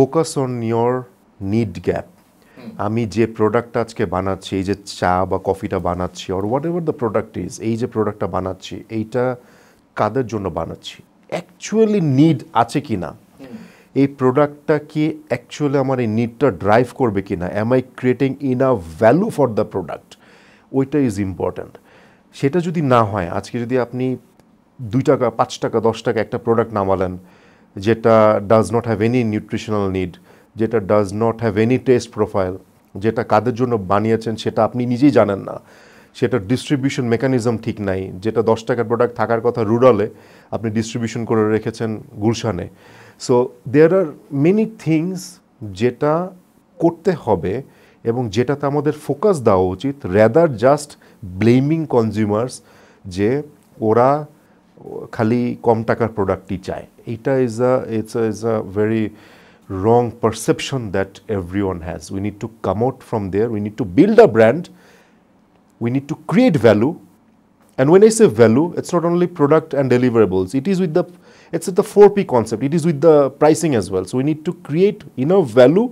Focus on your need gap. আমি যে প্রোডাক্টটা আজকে বানাচ্ছি, এই যে চা বা কফিটা বানাচ্ছি, or what ever the product is, এই যে প্রোডাক্টটা বানাচ্ছি, এইটা কাদের জন্য বানাচ্ছি, অ্যাকচুয়ালি নিড আছে কি না, এই প্রোডাক্টটা কি অ্যাকচুয়ালি আমার এই নিডটা ড্রাইভ করবে কি না, am I creating enough value for the product, ওইটা ইজ ইম্পর্ট্যান্ট। সেটা যদি না হয়, আজকে যদি আপনি 2 টাকা 5 টাকা 10 টাকা একটা প্রোডাক্ট নামালেন যেটা does not have any nutritional need, যেটা does not have any taste profile, যেটা কাদের জন্য বানিয়েছেন সেটা আপনি নিজেই জানেন না, সেটা ডিস্ট্রিবিউশন মেকানিজম ঠিক নাই, যেটা 10 টাকার প্রোডাক্ট থাকার কথা রুরালে আপনি ডিস্ট্রিবিউশন করে রেখেছেন গুলশানে। So there are many things যেটা করতে হবে এবং যেটাতে আমাদের ফোকাস দেওয়া উচিত, রেদার জাস্ট ব্লেমিং কনজিউমার্স যে ওরা খালি কম টাকার প্রোডাক্টই চায়। এইটা is a very wrong perception that everyone has. We need to come out from there. We need to build a brand. We need to create value. And when I say value, it's not only product and deliverables. It's the 4P concept. It is with the pricing as well. So we need to create enough value